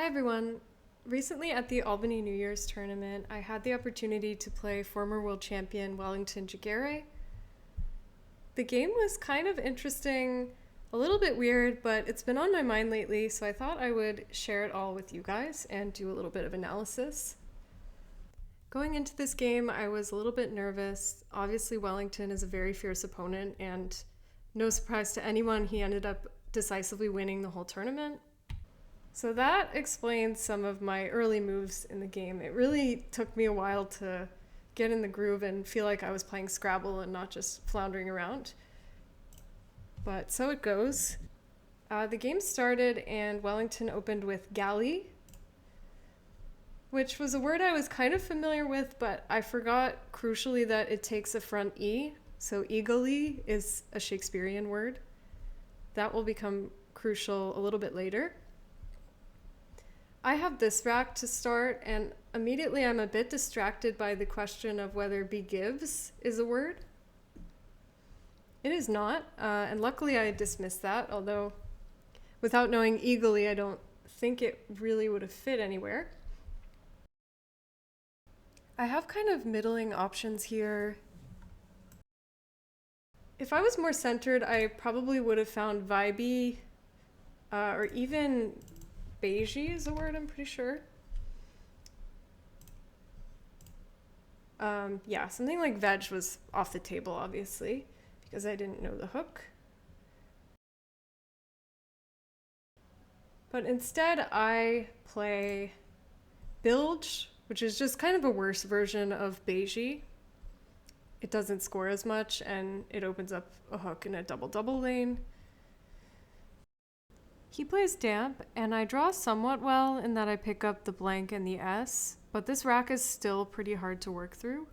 Hi everyone. Recently at the Albany New Year's Tournament, I had the opportunity to play former world champion Wellington Jagere. The game was kind of interesting, a little bit weird, but it's been on my mind lately, so I thought I would share it all with you guys and do a little bit of analysis. Going into this game, I was a little bit nervous. Obviously, Wellington is a very fierce opponent, and no surprise to anyone, he ended up decisively winning the whole tournament. So that explains some of my early moves in the game. It really took me a while to get in the groove and feel like I was playing Scrabble and not just floundering around. But so it goes. The game started and Wellington opened with galley, which was a word I was kind of familiar with, but I forgot crucially that it takes a front E. So eagerly is a Shakespearean word. That will become crucial a little bit later. I have this rack to start, and immediately I'm a bit distracted by the question of whether begives is a word. It is not, and luckily I dismissed that, although without knowing eagerly, I don't think it really would have fit anywhere. I have kind of middling options here. If I was more centered, I probably would have found vibey, or even beigey is a word, I'm pretty sure. Yeah, something like veg was off the table, obviously, because I didn't know the hook. But instead, I play bilge, which is just kind of a worse version of beigey. It doesn't score as much, and it opens up a hook in a double-double lane. He plays damp, and I draw somewhat well in that I pick up the blank and the S, but this rack is still pretty hard to work through.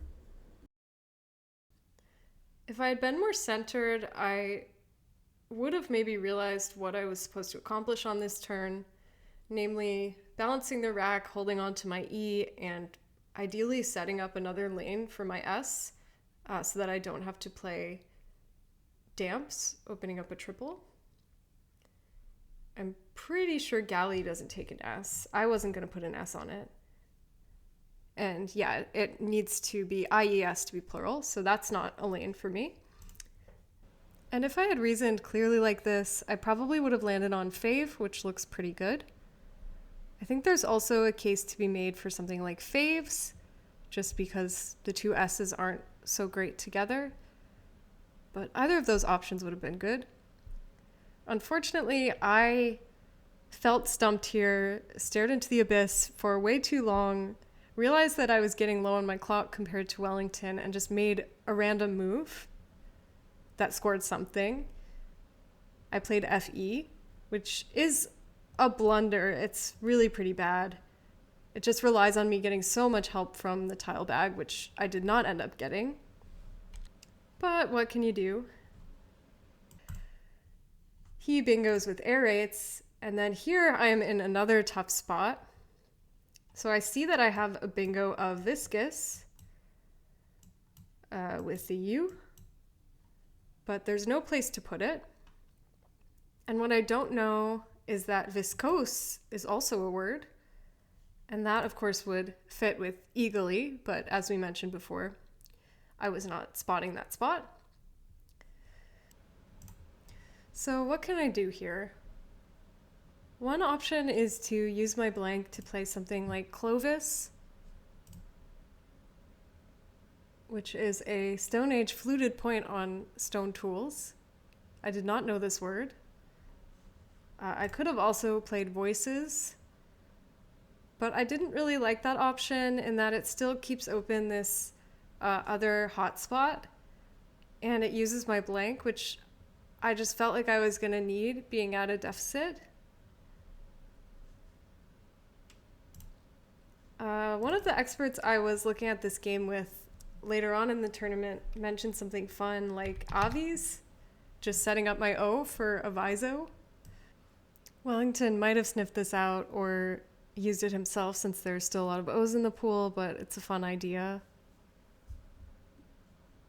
If I had been more centered, I would have maybe realized what I was supposed to accomplish on this turn, namely balancing the rack, holding on to my E, and ideally setting up another lane for my S so that I don't have to play damps, opening up a triple. I'm pretty sure galley doesn't take an S. I wasn't going to put an S on it. And yeah, it needs to be IES to be plural, so that's not a lane for me. And if I had reasoned clearly like this, I probably would have landed on fave, which looks pretty good. I think there's also a case to be made for something like faves, just because the two S's aren't so great together. But either of those options would have been good. Unfortunately, I felt stumped here, stared into the abyss for way too long, realized that I was getting low on my clock compared to Wellington, and just made a random move that scored something. I played FE, which is a blunder. It's really pretty bad. It just relies on me getting so much help from the tile bag, which I did not end up getting. But what can you do? He bingos with air rates, and then here I am in another tough spot. So I see that I have a bingo of viscous with the U, but there's no place to put it. And what I don't know is that viscose is also a word, and that of course would fit with eagerly, but as we mentioned before, I was not spotting that spot. So what can I do here? One option is to use my blank to play something like Clovis, which is a Stone Age fluted point on stone tools. I did not know this word. I could have also played Voices, but I didn't really like that option in that it still keeps open this other hotspot, and it uses my blank, which I just felt like I was going to need being at a deficit. One of the experts I was looking at this game with later on in the tournament mentioned something fun like Avi's, just setting up my O for a Viso. Wellington might have sniffed this out or used it himself since there's still a lot of O's in the pool, but it's a fun idea.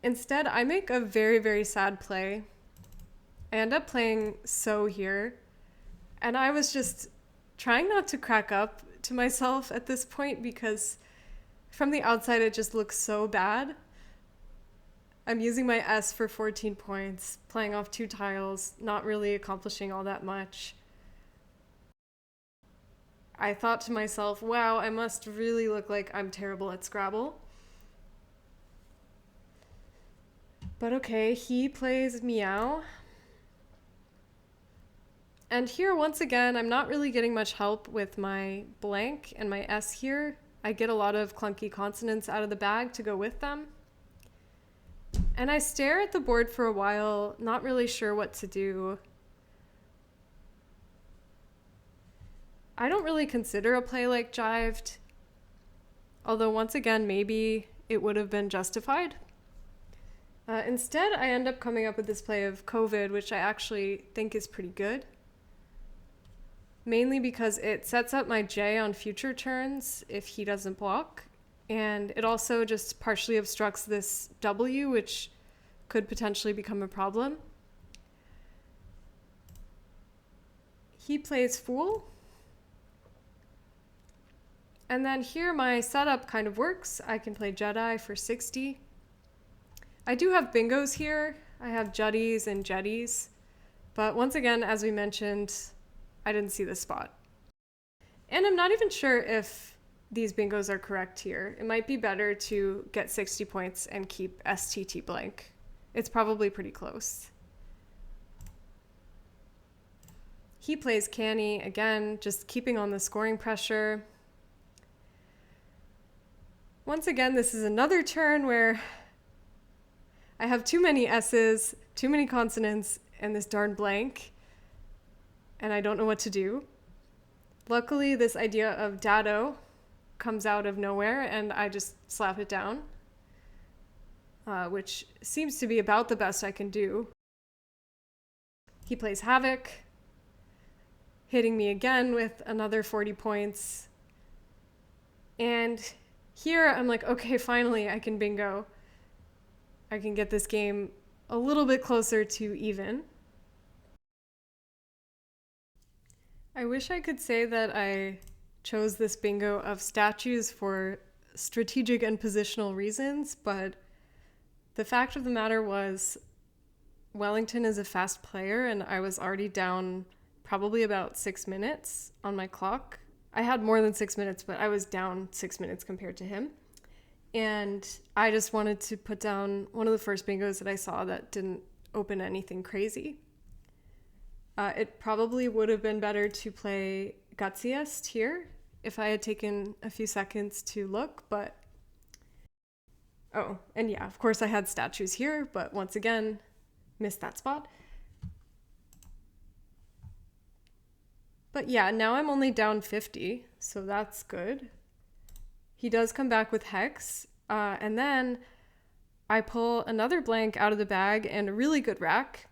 Instead, I make a very, very sad play. I end up playing So here, and I was just trying not to crack up to myself at this point because from the outside it just looks so bad. I'm using my S for 14 points, playing off 2 tiles, not really accomplishing all that much. I thought to myself, wow, I must really look like I'm terrible at Scrabble. But okay, he plays Meow. And here, once again, I'm not really getting much help with my blank and my S here. I get a lot of clunky consonants out of the bag to go with them. And I stare at the board for a while, not really sure what to do. I don't really consider a play like jived, although once again, maybe it would have been justified. Instead, I end up coming up with this play of COVID, which I actually think is pretty good. Mainly because it sets up my J on future turns if he doesn't block. And it also just partially obstructs this W, which could potentially become a problem. He plays Fool. And then here my setup kind of works. I can play Jedi for 60. I do have bingos here. I have Juddies and Jetties. But once again, as we mentioned, I didn't see the spot. And I'm not even sure if these bingos are correct here. It might be better to get 60 points and keep STT blank. It's probably pretty close. He plays Canny, again, just keeping on the scoring pressure. Once again, this is another turn where I have too many S's, too many consonants, and this darn blank, and I don't know what to do. Luckily, this idea of dado comes out of nowhere, and I just slap it down, which seems to be about the best I can do. He plays Havoc, hitting me again with another 40 points. And here I'm like, okay, finally I can bingo. I can get this game a little bit closer to even. I wish I could say that I chose this bingo of statues for strategic and positional reasons, but the fact of the matter was Wellington is a fast player and I was already down probably about 6 minutes on my clock. I had more than 6 minutes, but I was down 6 minutes compared to him. And I just wanted to put down one of the first bingos that I saw that didn't open anything crazy. It probably would have been better to play Gutsiest here if I had taken a few seconds to look, but... Oh, and yeah, of course I had statues here, but once again, missed that spot. But yeah, now I'm only down 50, so that's good. He does come back with Hex, and then I pull another blank out of the bag and a really good rack.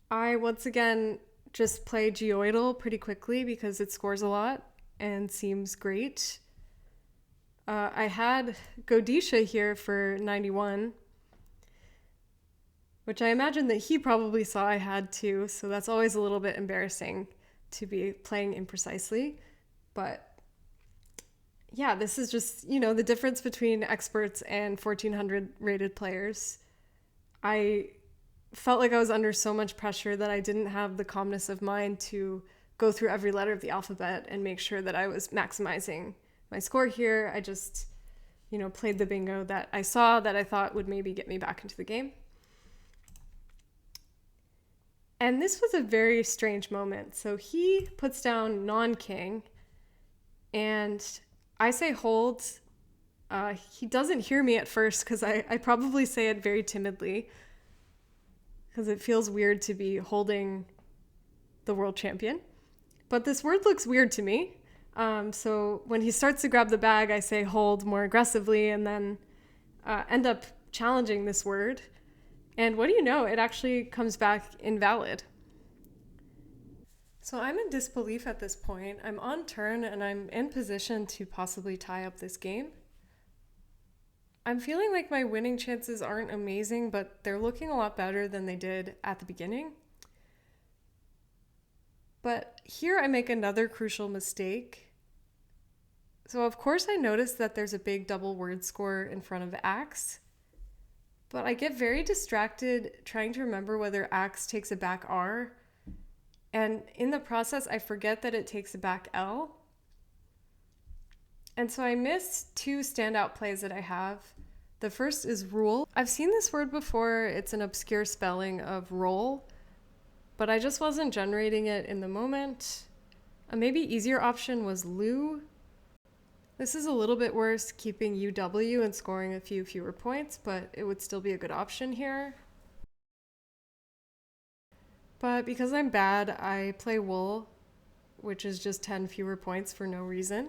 I once again just play Geoidal pretty quickly because it scores a lot and seems great. I had Godisha here for 91, which I imagine that he probably saw I had too, so that's always a little bit embarrassing to be playing imprecisely. But yeah, this is just, you know, the difference between experts and 1400 rated players. I felt like I was under so much pressure that I didn't have the calmness of mind to go through every letter of the alphabet and make sure that I was maximizing my score here. I just, you know, played the bingo that I saw that I thought would maybe get me back into the game. And this was a very strange moment. So he puts down non-king and I say hold. He doesn't hear me at first because I probably say it very timidly because it feels weird to be holding the world champion. But this word looks weird to me. So when he starts to grab the bag, I say hold more aggressively and then end up challenging this word. And what do you know? It actually comes back invalid. So I'm in disbelief at this point. I'm on turn and I'm in position to possibly tie up this game. I'm feeling like my winning chances aren't amazing, but they're looking a lot better than they did at the beginning. But here I make another crucial mistake. So of course I notice that there's a big double word score in front of axe, but I get very distracted trying to remember whether axe takes a back R, and in the process I forget that it takes a back L. And so I miss two standout plays that I have. The first is rule. I've seen this word before. It's an obscure spelling of roll, but I just wasn't generating it in the moment. A maybe easier option was loo. This is a little bit worse, keeping UW and scoring a few fewer points, but it would still be a good option here. But because I'm bad, I play wool, which is just 10 fewer points for no reason.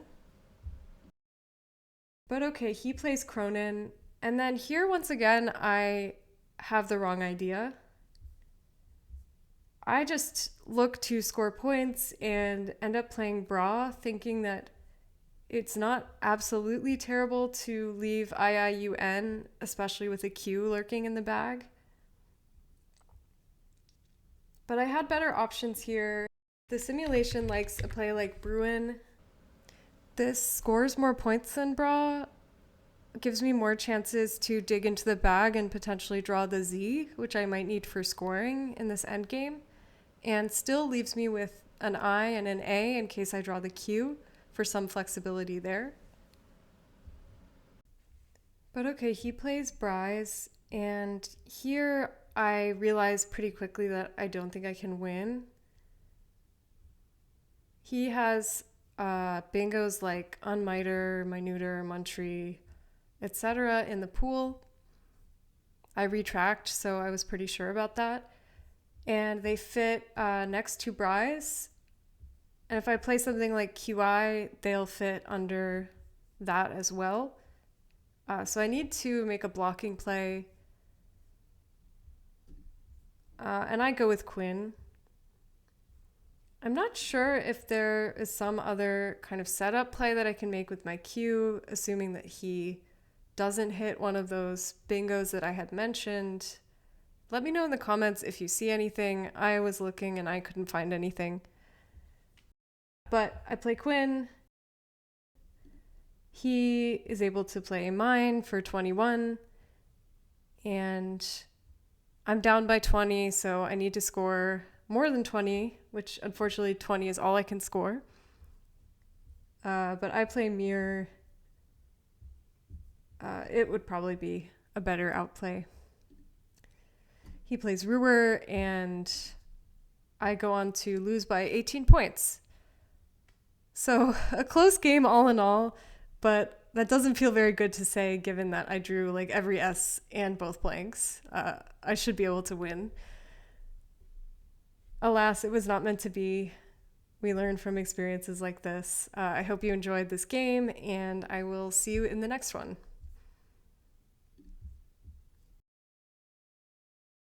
But okay, he plays Cronin. And then here, once again, I have the wrong idea. I just look to score points and end up playing Bra, thinking that it's not absolutely terrible to leave IIUN, especially with a Q lurking in the bag. But I had better options here. The simulation likes a play like Bruin. This scores more points than Bra, gives me more chances to dig into the bag and potentially draw the Z, which I might need for scoring in this endgame, and still leaves me with an I and an A in case I draw the Q for some flexibility there. But okay, he plays Bryce, and here I realize pretty quickly that I don't think I can win. He has bingos like Unmiter, Minuter, Muntry, etc. in the pool. I retract, so I was pretty sure about that. And they fit next to Bryce. And if I play something like QI, they'll fit under that as well. So I need to make a blocking play. And I go with Quinn. I'm not sure if there is some other kind of setup play that I can make with my Q, assuming that he doesn't hit one of those bingos that I had mentioned. Let me know in the comments if you see anything. I was looking and I couldn't find anything. But I play Quinn. He is able to play mine for 21. And I'm down by 20, so I need to score more than 20, which unfortunately 20 is all I can score. But I play Mirror. It would probably be a better outplay. He plays Ruhr, and I go on to lose by 18 points. So a close game all in all, but that doesn't feel very good to say given that I drew like every S and both blanks. I should be able to win. Alas, it was not meant to be. We learn from experiences like this. I hope you enjoyed this game, and I will see you in the next one.